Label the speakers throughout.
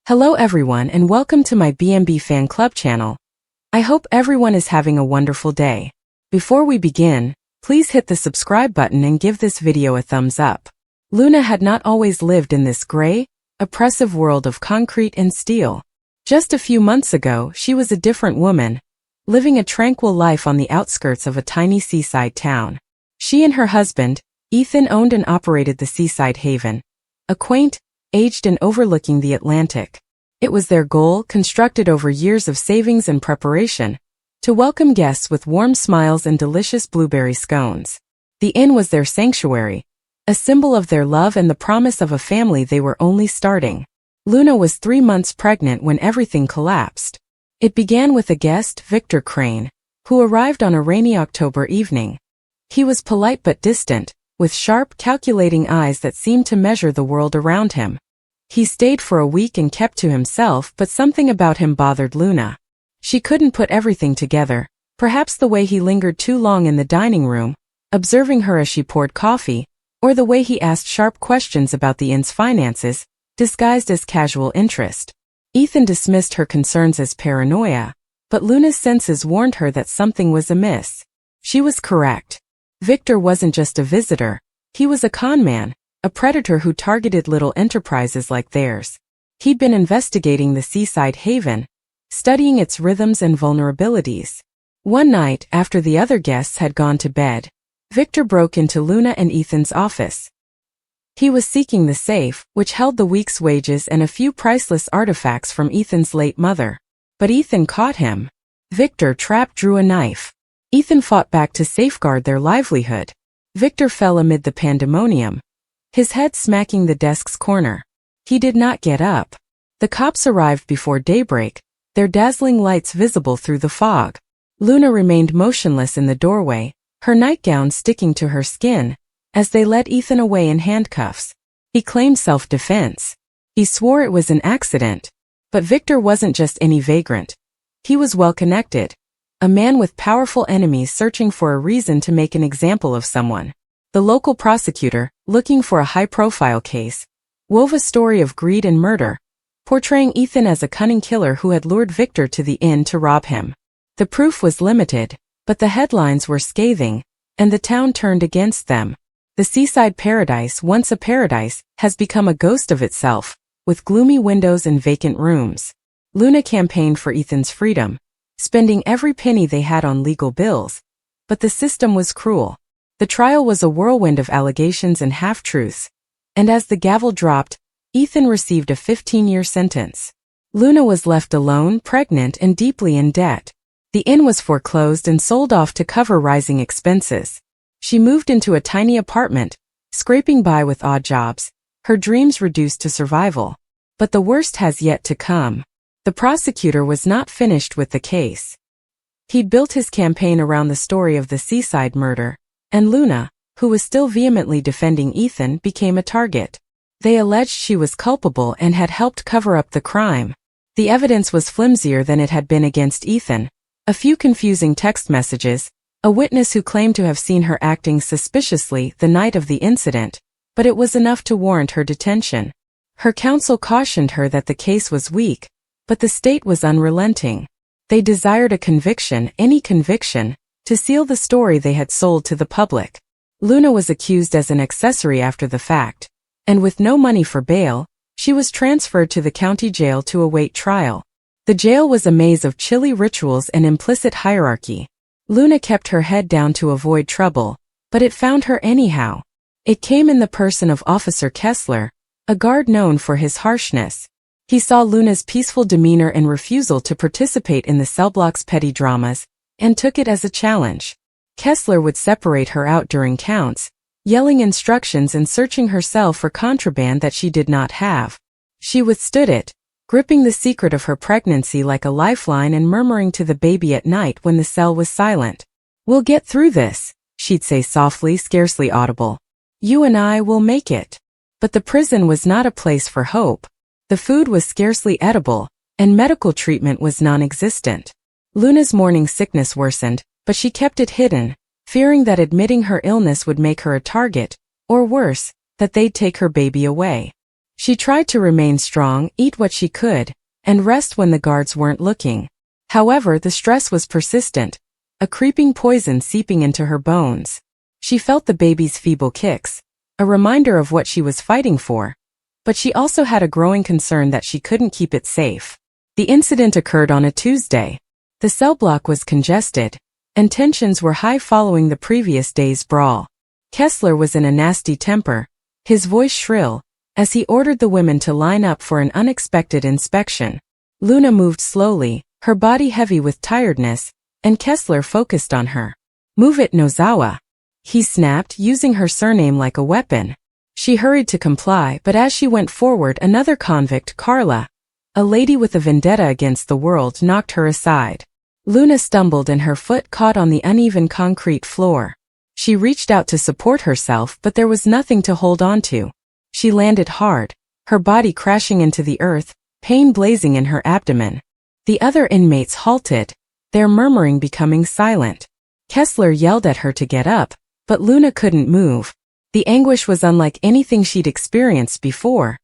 Speaker 1: Hello everyone and welcome to my B&B Fan Club channel. I hope everyone is having a wonderful day. Before we begin, please hit the subscribe button and give this video a thumbs up. Luna had not always lived in this gray, oppressive world of concrete and steel. Just a few months ago, she was a different woman, living a tranquil life on the outskirts of a tiny seaside town. She and her husband, Ethan, owned and operated the Seaside Haven, a quaint, aged and overlooking the Atlantic. It was their goal, constructed over years of savings and preparation, to welcome guests with warm smiles and delicious blueberry scones. The inn was their sanctuary, a symbol of their love and the promise of a family they were only starting. Luna was 3 months pregnant when everything collapsed. It began with a guest, Victor Crane, who arrived on a rainy October evening. He was polite but distant, with sharp, calculating eyes that seemed to measure the world around him. He stayed for a week and kept to himself, but something about him bothered Luna. She couldn't put everything together, perhaps the way he lingered too long in the dining room, observing her as she poured coffee, or the way he asked sharp questions about the inn's finances, disguised as casual interest. Ethan dismissed her concerns as paranoia, but Luna's senses warned her that something was amiss. She was correct. Victor wasn't just a visitor, he was a con man, a predator who targeted little enterprises like theirs. He'd been investigating the Seaside Haven, studying its rhythms and vulnerabilities. One night, after the other guests had gone to bed, Victor broke into Luna and Ethan's office. He was seeking the safe, which held the week's wages and a few priceless artifacts from Ethan's late mother. But Ethan caught him. Victor drew a knife. Ethan fought back to safeguard their livelihood. Victor fell amid the pandemonium, his head smacking the desk's corner. He did not get up. The cops arrived before daybreak, their dazzling lights visible through the fog. Luna remained motionless in the doorway, her nightgown sticking to her skin, as they led Ethan away in handcuffs. He claimed self-defense. He swore it was an accident. But Victor wasn't just any vagrant. He was well-connected, a man with powerful enemies searching for a reason to make an example of someone. The local prosecutor, looking for a high-profile case, wove a story of greed and murder, portraying Ethan as a cunning killer who had lured Victor to the inn to rob him. The proof was limited, but the headlines were scathing, and the town turned against them. The seaside paradise, once a paradise, has become a ghost of itself, with gloomy windows and vacant rooms. Luna campaigned for Ethan's freedom, spending every penny they had on legal bills, but the system was cruel. The trial was a whirlwind of allegations and half-truths, and as the gavel dropped, Ethan received a 15-year sentence. Luna was left alone, pregnant, and deeply in debt. The inn was foreclosed and sold off to cover rising expenses. She moved into a tiny apartment, scraping by with odd jobs, her dreams reduced to survival. But the worst has yet to come. The prosecutor was not finished with the case. He'd built his campaign around the story of the Seaside murder, and Luna, who was still vehemently defending Ethan, became a target. They alleged she was culpable and had helped cover up the crime. The evidence was flimsier than it had been against Ethan. A few confusing text messages, a witness who claimed to have seen her acting suspiciously the night of the incident, but it was enough to warrant her detention. Her counsel cautioned her that the case was weak, but the state was unrelenting. They desired a conviction, any conviction, to seal the story they had sold to the public. Luna was accused as an accessory after the fact, and with no money for bail, she was transferred to the county jail to await trial. The jail was a maze of chilly rituals and implicit hierarchy. Luna kept her head down to avoid trouble, but it found her anyhow. It came in the person of Officer Kessler, a guard known for his harshness. He saw Luna's peaceful demeanor and refusal to participate in the cell block's petty dramas, and took it as a challenge. Kessler would separate her out during counts, yelling instructions and searching her cell for contraband that she did not have. She withstood it, gripping the secret of her pregnancy like a lifeline and murmuring to the baby at night when the cell was silent. "We'll get through this," she'd say softly, scarcely audible. "You and I will make it." But the prison was not a place for hope. The food was scarcely edible, and medical treatment was non-existent. Luna's morning sickness worsened, but she kept it hidden, fearing that admitting her illness would make her a target, or worse, that they'd take her baby away. She tried to remain strong, eat what she could, and rest when the guards weren't looking. However, the stress was persistent, a creeping poison seeping into her bones. She felt the baby's feeble kicks, a reminder of what she was fighting for, but she also had a growing concern that she couldn't keep it safe. The incident occurred on a Tuesday. The cell block was congested, and tensions were high following the previous day's brawl. Kessler was in a nasty temper, his voice shrill, as he ordered the women to line up for an unexpected inspection. Luna moved slowly, her body heavy with tiredness, and Kessler focused on her. "Move it, Nozawa," he snapped, using her surname like a weapon. She hurried to comply, but as she went forward, another convict, Carla, a lady with a vendetta against the world, knocked her aside. Luna stumbled and her foot caught on the uneven concrete floor. She reached out to support herself, but there was nothing to hold on to. She landed hard, her body crashing into the earth, pain blazing in her abdomen. The other inmates halted, their murmuring becoming silent. Kessler yelled at her to get up, but Luna couldn't move. The anguish was unlike anything she'd experienced before,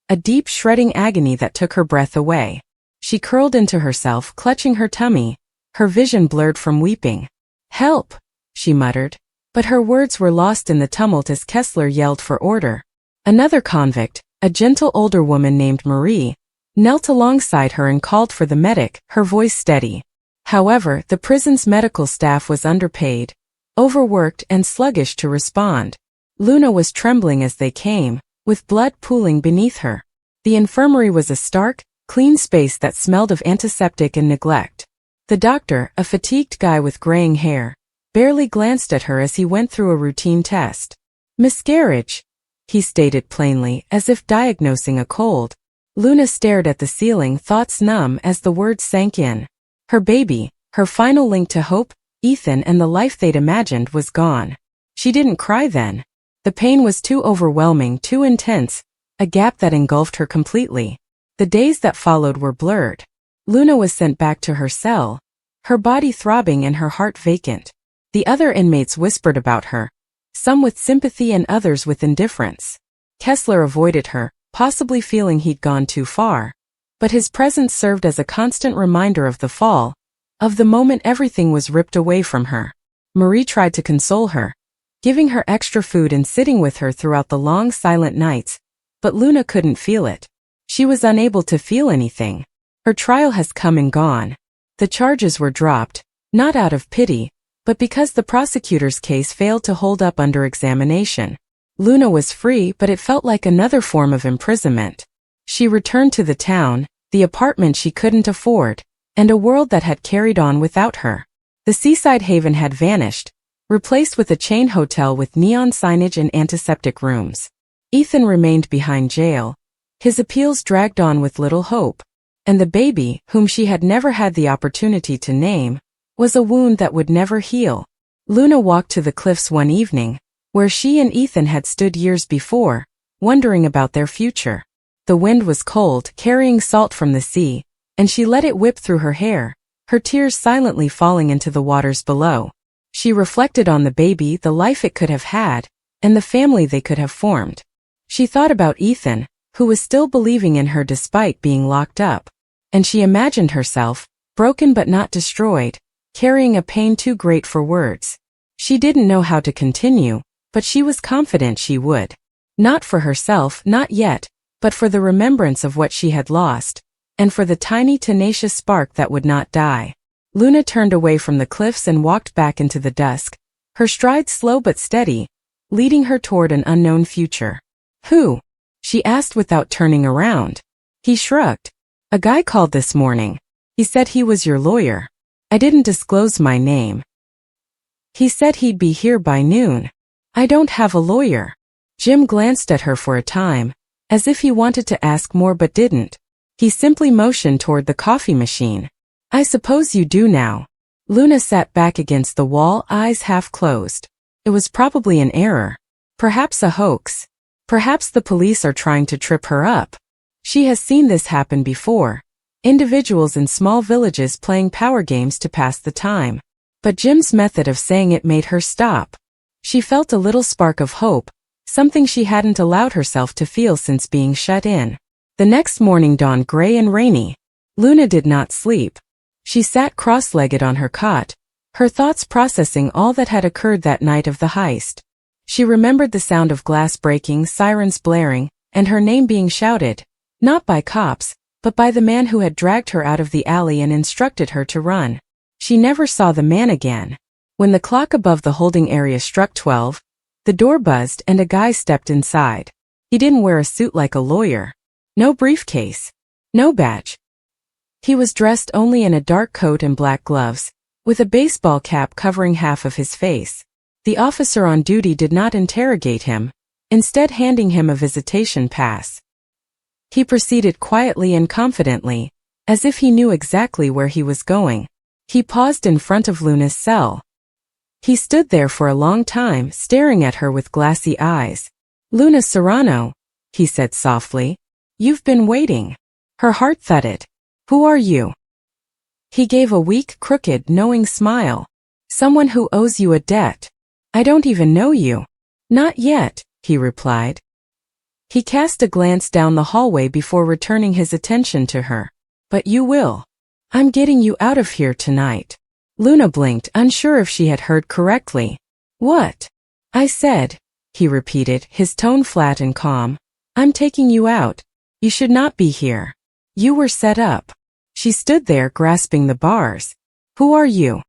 Speaker 1: a deep shredding agony that took her breath away. She curled into herself, clutching her tummy, her vision blurred from weeping. "Help," she muttered, but her words were lost in the tumult as Kessler yelled for order. Another convict, a gentle older woman named Marie, knelt alongside her and called for the medic, her voice steady. However, the prison's medical staff was underpaid, overworked, and sluggish to respond. Luna was trembling as they came, with blood pooling beneath her. The infirmary was a stark, clean space that smelled of antiseptic and neglect. The doctor, a fatigued guy with graying hair, barely glanced at her as he went through a routine test. "Miscarriage," he stated plainly, as if diagnosing a cold. Luna stared at the ceiling, thoughts numb as the words sank in. Her baby, her final link to hope, Ethan, and the life they'd imagined, was gone. She didn't cry then. The pain was too overwhelming, too intense, a gap that engulfed her completely. The days that followed were blurred. Luna was sent back to her cell, her body throbbing and her heart vacant. The other inmates whispered about her, some with sympathy and others with indifference. Kessler avoided her, possibly feeling he'd gone too far. But his presence served as a constant reminder of the fall, of the moment everything was ripped away from her. Marie tried to console her, giving her extra food and sitting with her throughout the long silent nights, but Luna couldn't feel it. She was unable to feel anything. Her trial has come and gone. The charges were dropped, not out of pity, but because the prosecutor's case failed to hold up under examination. Luna was free, but it felt like another form of imprisonment. She returned to the town, the apartment she couldn't afford, and a world that had carried on without her. The seaside haven had vanished, replaced with a chain hotel with neon signage and antiseptic rooms. Ethan remained behind jail. His appeals dragged on with little hope. And the baby, whom she had never had the opportunity to name, was a wound that would never heal. Luna walked to the cliffs one evening, where she and Ethan had stood years before, wondering about their future. The wind was cold, carrying salt from the sea, and she let it whip through her hair, her tears silently falling into the waters below. She reflected on the baby, the life it could have had, and the family they could have formed. She thought about Ethan, who was still believing in her despite being locked up. And she imagined herself, broken but not destroyed, carrying a pain too great for words. She didn't know how to continue, but she was confident she would. Not for herself, not yet, but for the remembrance of what she had lost, and for the tiny tenacious spark that would not die. Luna turned away from the cliffs and walked back into the dusk, her strides slow but steady, leading her toward an unknown future. "Who?" she asked without turning around. He shrugged. "A guy called this morning. He said he was your lawyer. I didn't disclose my name. He said he'd be here by noon. I don't have a lawyer." Jim glanced at her for a time, as if he wanted to ask more but didn't. He simply motioned toward the coffee machine. "I suppose you do now." Luna sat back against the wall, eyes half closed. It was probably an error. Perhaps a hoax. Perhaps the police are trying to trip her up. She has seen this happen before. Individuals in small villages playing power games to pass the time. But Jim's method of saying it made her stop. She felt a little spark of hope, something she hadn't allowed herself to feel since being shut in. The next morning dawned gray and rainy. Luna did not sleep. She sat cross-legged on her cot, her thoughts processing all that had occurred that night of the heist. She remembered the sound of glass breaking, sirens blaring, and her name being shouted, not by cops, but by the man who had dragged her out of the alley and instructed her to run. She never saw the man again. When the clock above the holding area struck 12, the door buzzed and a guy stepped inside. He didn't wear a suit like a lawyer. No briefcase. No badge. He was dressed only in a dark coat and black gloves, with a baseball cap covering half of his face. The officer on duty did not interrogate him, instead handing him a visitation pass. He proceeded quietly and confidently, as if he knew exactly where he was going. He paused in front of Luna's cell. He stood there for a long time, staring at her with glassy eyes. "Luna Serrano," he said softly. "You've been waiting." Her heart thudded. "Who are you?" He gave a weak, crooked, knowing smile. "Someone who owes you a debt." "I don't even know you." "Not yet," he replied. He cast a glance down the hallway before returning his attention to her. "But you will. I'm getting you out of here tonight." Luna blinked, unsure if she had heard correctly. "What?" "I said," he repeated, his tone flat and calm. "I'm taking you out. You should not be here. You were set up." She stood there grasping the bars. "Who are you?"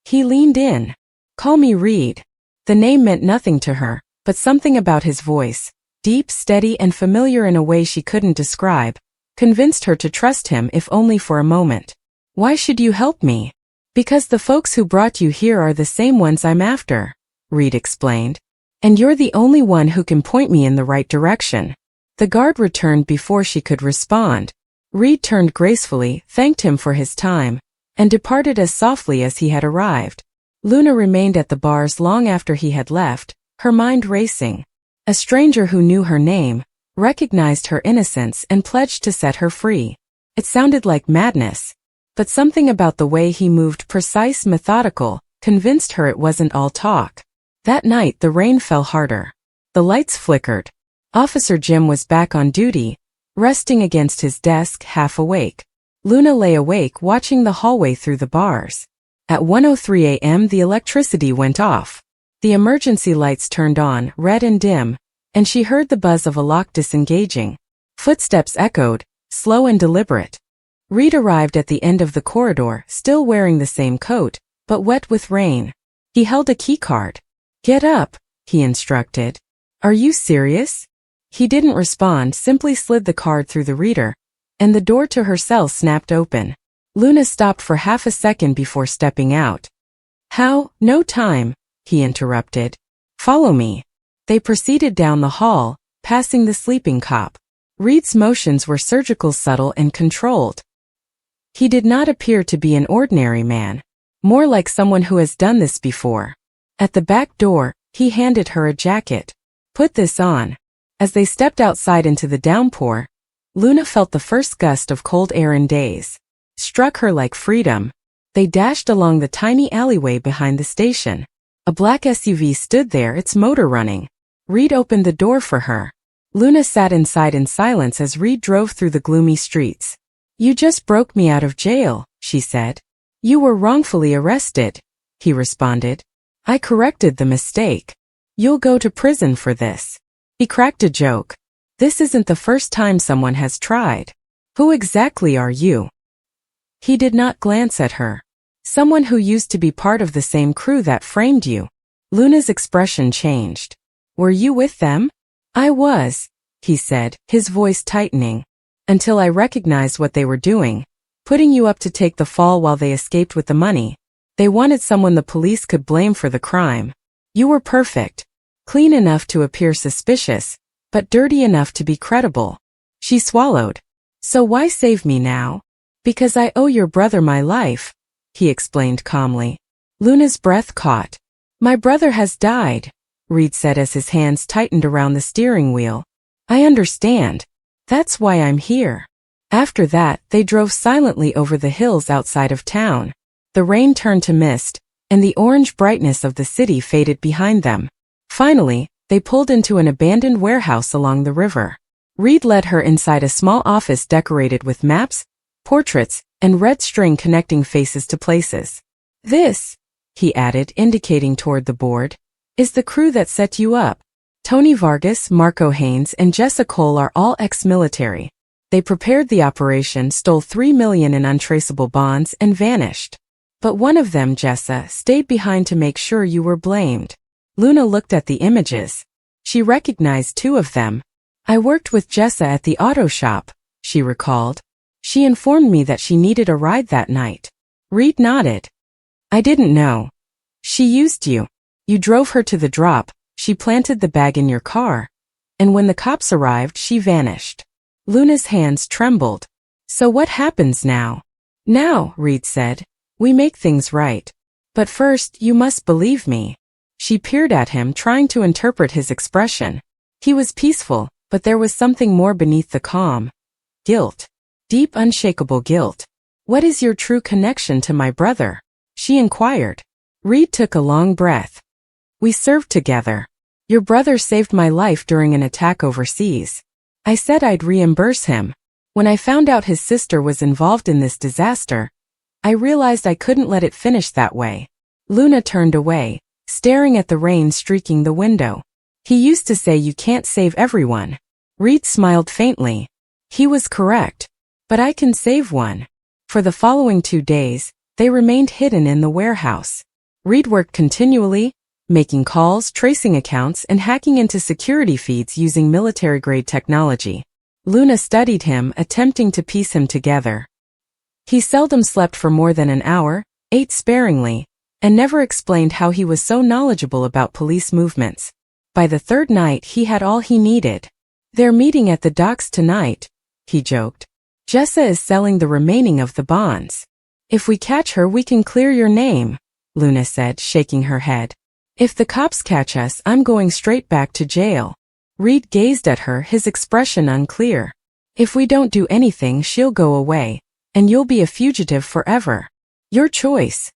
Speaker 1: He leaned in. "Call me Reed." The name meant nothing to her, but something about his voice, deep, steady, and familiar in a way she couldn't describe, convinced her to trust him if only for a moment. "Why should you help me?" "Because the folks who brought you here are the same ones I'm after," Reed explained. "And you're the only one who can point me in the right direction." The guard returned before she could respond. Reed turned gracefully, thanked him for his time, and departed as softly as he had arrived. Luna remained at the bars long after he had left, her mind racing. A stranger who knew her name, recognized her innocence and pledged to set her free. It sounded like madness, but something about the way he moved, precise, methodical, convinced her it wasn't all talk. That night the rain fell harder. The lights flickered. Officer Jim was back on duty, resting against his desk, half awake. Luna lay awake watching the hallway through the bars. At 1:03 a.m. the electricity went off. The emergency lights turned on, red and dim, and she heard the buzz of a lock disengaging. Footsteps echoed, slow and deliberate. Reed arrived at the end of the corridor, still wearing the same coat, but wet with rain. He held a keycard. "Get up," he instructed. "Are you serious?" He didn't respond, simply slid the card through the reader, and the door to her cell snapped open. Luna stopped for half a second before stepping out. "How? No time," he interrupted. "Follow me." They proceeded down the hall, passing the sleeping cop. Reed's motions were surgical, subtle, and controlled. He did not appear to be an ordinary man, more like someone who has done this before. At the back door, he handed her a jacket. "Put this on." As they stepped outside into the downpour, Luna felt the first gust of cold air in days. Struck her like freedom. They dashed along the tiny alleyway behind the station. A black SUV stood there, its motor running. Reed opened the door for her. Luna sat inside in silence as Reed drove through the gloomy streets. "You just broke me out of jail," she said. "You were wrongfully arrested," he responded. "I corrected the mistake. You'll go to prison for this." He cracked a joke. "This isn't the first time someone has tried. Who exactly are you?" He did not glance at her. "Someone who used to be part of the same crew that framed you." Luna's expression changed. "Were you with them?" "I was," he said, his voice tightening. "Until I recognized what they were doing, putting you up to take the fall while they escaped with the money. They wanted someone the police could blame for the crime. You were perfect. Clean enough to appear suspicious, but dirty enough to be credible." She swallowed. "So why save me now?" "Because I owe your brother my life," he explained calmly. Luna's breath caught. "My brother has died," Reed said as his hands tightened around the steering wheel. "I understand. That's why I'm here." After that, they drove silently over the hills outside of town. The rain turned to mist, and the orange brightness of the city faded behind them. Finally, They pulled into an abandoned warehouse along the river. Reed led her inside a small office decorated with maps, portraits, and red string connecting faces to places. "This," he added, indicating toward the board, "is the crew that set you up. Tony Vargas, Marco Haynes, and Jessa Cole are all ex-military. They prepared the operation, stole $3 million in untraceable bonds, and vanished. But one of them, Jessa, stayed behind to make sure you were blamed." Luna looked at the images. She recognized two of them. "I worked with Jessa at the auto shop," she recalled. "She informed me that she needed a ride that night." Reed nodded. "I didn't know. She used you. You drove her to the drop, she planted the bag in your car, and when the cops arrived, she vanished." Luna's hands trembled. "So what happens now?" "Now," Reed said, "we make things right. But first, you must believe me." She peered at him, trying to interpret his expression. He was peaceful, but there was something more beneath the calm. Guilt. Deep, unshakable guilt. "What is your true connection to my brother?" she inquired. Reed took a long breath. "We served together. Your brother saved my life during an attack overseas. I said I'd reimburse him. When I found out his sister was involved in this disaster, I realized I couldn't let it finish that way." Luna turned away, staring at the rain streaking the window. "He used to say you can't save everyone." Reed smiled faintly. He was correct. "But I can save one." For the following 2 days, they remained hidden in the warehouse. Reed worked continually, making calls, tracing accounts, and hacking into security feeds using military-grade technology. Luna studied him, attempting to piece him together. He seldom slept for more than an hour, ate sparingly, and never explained how he was so knowledgeable about police movements. By the third night, he had all he needed. "They're meeting at the docks tonight," he joked. "Jessa is selling the remaining of the bonds. If we catch her, we can clear your name," Luna said, shaking her head. "If the cops catch us, I'm going straight back to jail." Reed gazed at her, his expression unclear. "If we don't do anything, she'll go away, and you'll be a fugitive forever. Your choice."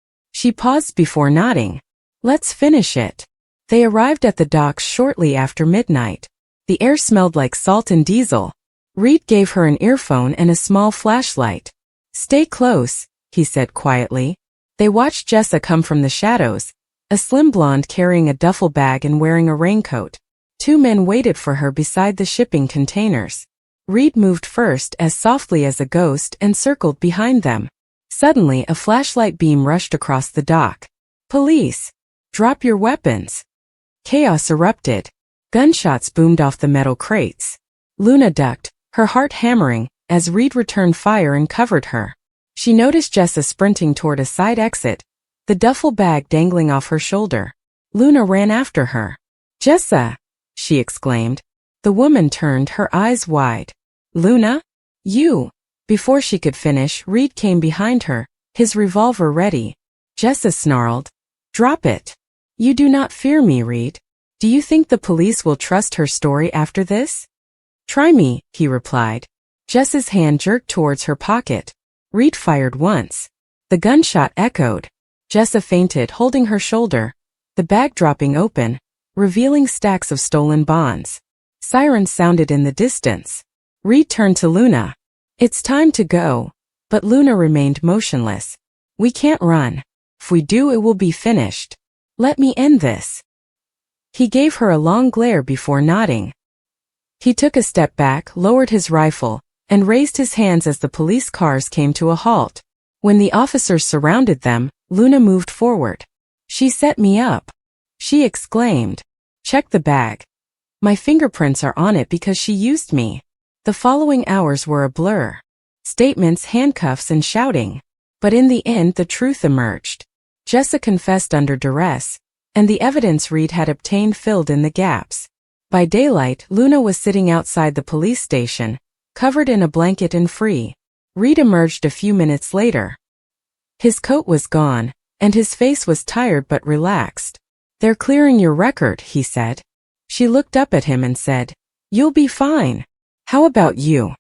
Speaker 1: She paused before nodding. "Let's finish it." They arrived at the docks shortly after midnight. The air smelled like salt and diesel. Reed gave her an earphone and a small flashlight. "Stay close," he said quietly. They watched Jessa come from the shadows, a slim blonde carrying a duffel bag and wearing a raincoat. 2 men waited for her beside the shipping containers. Reed moved first, as softly as a ghost, and circled behind them. Suddenly, a flashlight beam rushed across the dock. "Police! Drop your weapons!" Chaos erupted. Gunshots boomed off the metal crates. Luna ducked, her heart hammering, as Reed returned fire and covered her. She noticed Jessa sprinting toward a side exit, the duffel bag dangling off her shoulder. Luna ran after her. "Jessa!" she exclaimed. The woman turned, her eyes wide. "Luna? You?" Before she could finish, Reed came behind her, his revolver ready. Jessa snarled. "Drop it. You do not fear me, Reed. Do you think the police will trust her story after this?" "Try me," he replied. Jessa's hand jerked towards her pocket. Reed fired once. The gunshot echoed. Jessa fainted, holding her shoulder, the bag dropping open, revealing stacks of stolen bonds. Sirens sounded in the distance. Reed turned to Luna. "It's time to go." But Luna remained motionless. "We can't run. If we do, it will be finished. Let me end this." He gave her a long glare before nodding. He took a step back, lowered his rifle, and raised his hands as the police cars came to a halt. When the officers surrounded them, Luna moved forward. "She set me up," she exclaimed. "Check the bag. My fingerprints are on it because she used me." The following hours were a blur. Statements, handcuffs, and shouting. But in the end, the truth emerged. Jessa confessed under duress, and the evidence Reed had obtained filled in the gaps. By daylight, Luna was sitting outside the police station, covered in a blanket and free. Reed emerged a few minutes later. His coat was gone, and his face was tired but relaxed. "They're clearing your record," he said. She looked up at him and said, "You'll be fine. How about you?"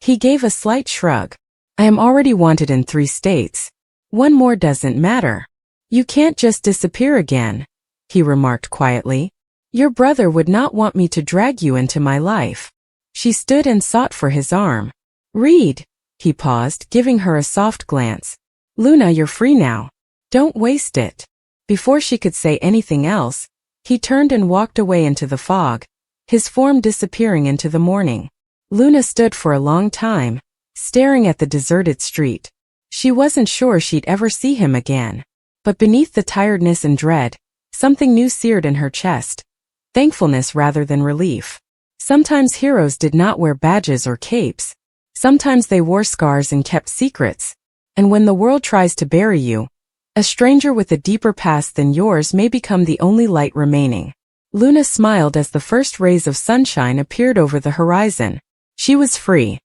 Speaker 1: He gave a slight shrug. "I am already wanted in 3 states. One more doesn't matter. You can't just disappear again," he remarked quietly. Your brother would not want me to drag you into my life. She stood and sought for his arm. Read. He paused, giving her a soft glance. Luna, you're free now. Don't waste it. Before she could say anything else, he turned and walked away into the fog, his form disappearing into the morning. Luna stood for a long time, staring at the deserted street. She wasn't sure she'd ever see him again. But beneath the tiredness and dread, something new seared in her chest. Thankfulness rather than relief. Sometimes heroes did not wear badges or capes. Sometimes they wore scars and kept secrets. And when the world tries to bury you, a stranger with a deeper past than yours may become the only light remaining. Luna smiled as the first rays of sunshine appeared over the horizon. She was free.